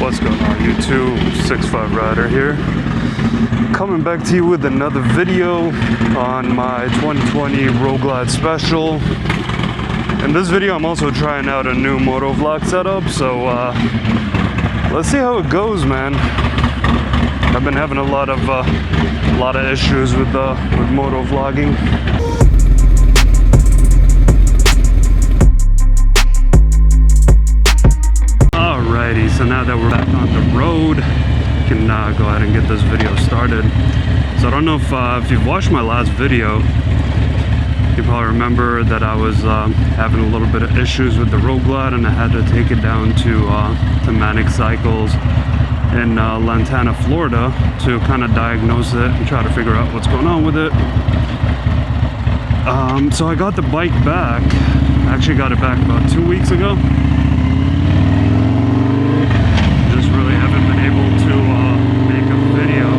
What's going on YouTube? 65 Rider here, coming back to you with another video on my 2020 Road Glide special. In this video I'm also trying out a new moto vlog setup, so let's see how it goes, man. I've been having a lot of issues with moto vlogging. Alrighty, so now that we're back on the road, we can go ahead and get this video started. So I don't know if you've watched my last video, you probably remember that I was having a little bit of issues with the Road Glide, and I had to take it down to Manic Cycles in Lantana, Florida, to kind of diagnose it and try to figure out what's going on with it. So I got the bike back. I actually got it back about 2 weeks ago. Just really haven't been able to make a video,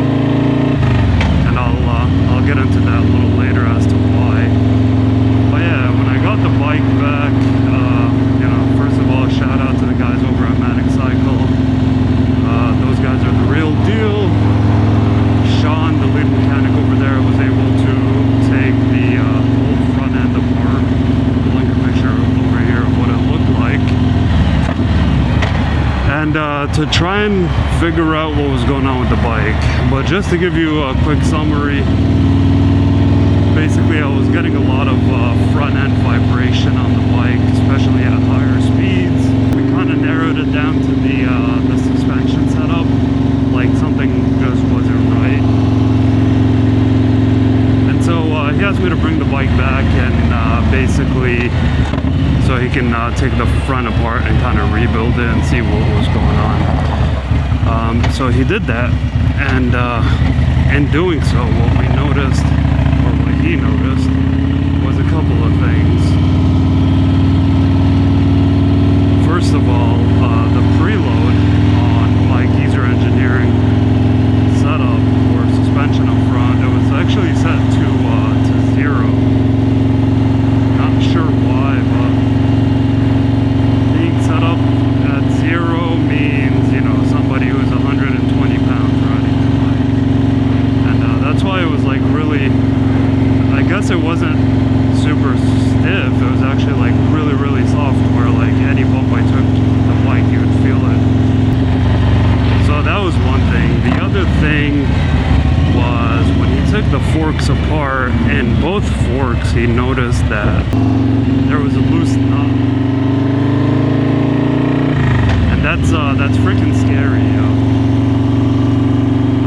and I'll get into that a little later as to why. But yeah, when I got the bike back, you know, first of all, shout out to the guys over at Manic Cycle. Those guys are the real deal. Sean, the lead mechanic over there, was able to take the whole front end apart. I'll link a picture over here of what it looked like. And to try and figure out what was going on with the bike. But just to give you a quick summary, basically I was getting a lot of front end vibration on the bike, especially at higher speeds. We kind of narrowed it down to the suspension setup, like something just wasn't right. And so he asked me to bring the bike back and basically so he can take the front apart and kind of rebuild it and see what was going on. So he did that, and in doing so, what we noticed, or what he noticed, was a couple of things. First of all, the preload on my Geezer Engineering setup or suspension up front, it was actually set to 0. Not sure why, but being set up at 0 means, you know, somebody who's 120 pounds riding the bike. And that's why it was like really, I guess it wasn't super stiff, it was actually like really soft, where like any bump I took the bike, you would feel it. So that was one thing. The other thing was when he took the forks apart, in both forks he noticed that there was a loose knot. And that's freaking scary, yo.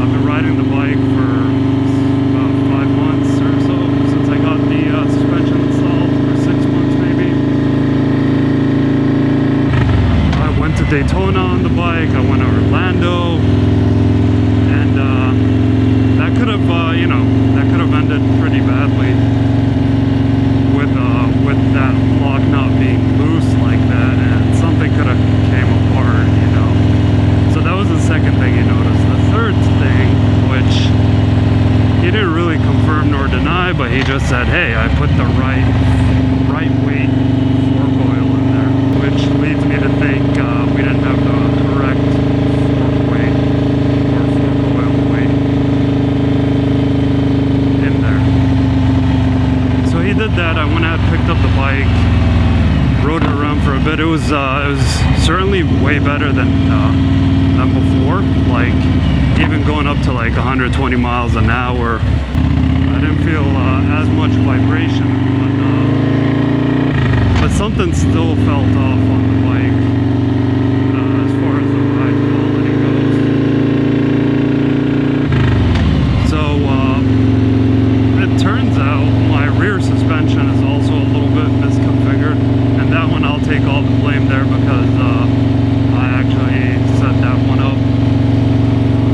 I've been riding the bike for about 5 months or so since I got the suspension installed, or 6 months maybe. I went to Daytona on the bike, I went to Orlando, and that could have, you know, that could have ended pretty badly with that lock knot being loose like that, and something could have came apart, you know. So that was the second thing he noticed. The third thing, which he didn't really confirm nor deny, but he just said, hey, I put the right weight fork oil in there, which leads me to think we didn't have the correct fork weight or fork oil weight in there. So he did that. I went out, picked up the bike, rode it around for a bit. It was certainly way better than before. Like even going up to like 120 miles an hour, I didn't feel as much vibration, but something still felt off on the bike as far as the ride quality goes. So it turns out my rear suspension is also a little bit misconfigured, and that one I'll take all the blame there, because I actually set that one up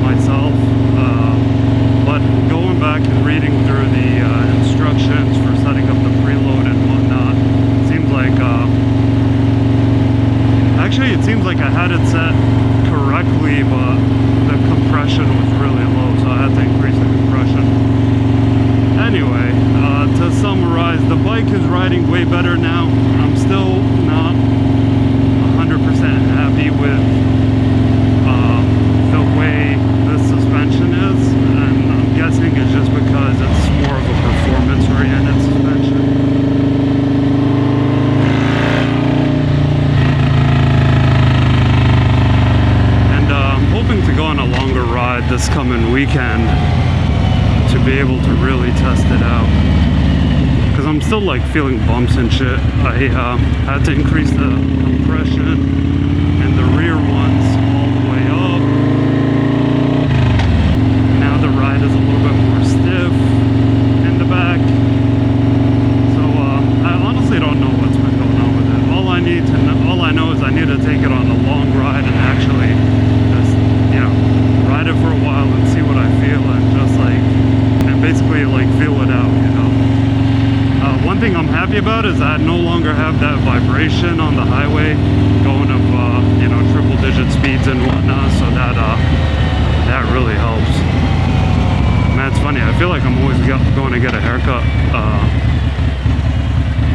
myself. But going back and reading through the instructions for setting up the preload and whatnot, it seems like on a longer ride this coming weekend to be able to really test it out. Because I'm still like feeling bumps and shit. I had to increase the compression and the rear ones all the way up. Now the ride is a little bit more stiff in the back. So I honestly don't know what's been going on with it. All I know is I need to take it on a long ride and actually just, you know, ride it for a while and see what I feel and just like, and basically like feel it out, you know. One thing I'm happy about is I no longer have that vibration on the highway going of, you know, triple digit speeds and whatnot, so that really helps. Man, it's funny, I feel like I'm always going to get a haircut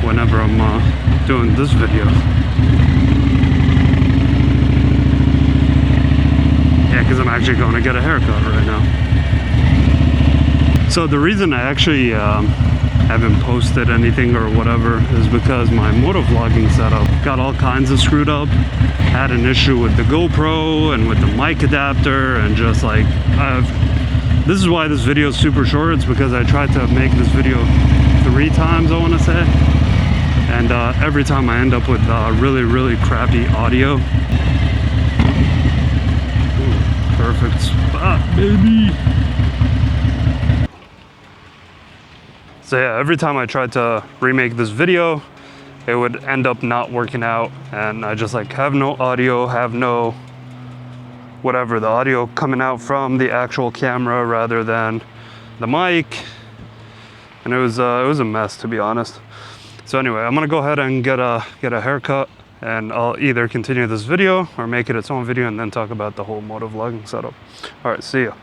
whenever I'm doing this video. Yeah, because I'm actually going to get a haircut right now. So the reason I actually haven't posted anything or whatever is because my motovlogging setup got all kinds of screwed up. Had an issue with the GoPro and with the mic adapter, and just like this is why this video is super short. It's because I tried to make this video 3 times, I want to say, and every time I end up with really crappy audio. Ooh, perfect spot, baby. So yeah, every time I tried to remake this video, it would end up not working out, and I just like have no audio, have no whatever, the audio coming out from the actual camera rather than the mic, and it was a mess, to be honest. So anyway, I'm gonna go ahead and get a haircut, and I'll either continue this video or make it its own video and then talk about the whole motovlogging setup. All right, see ya.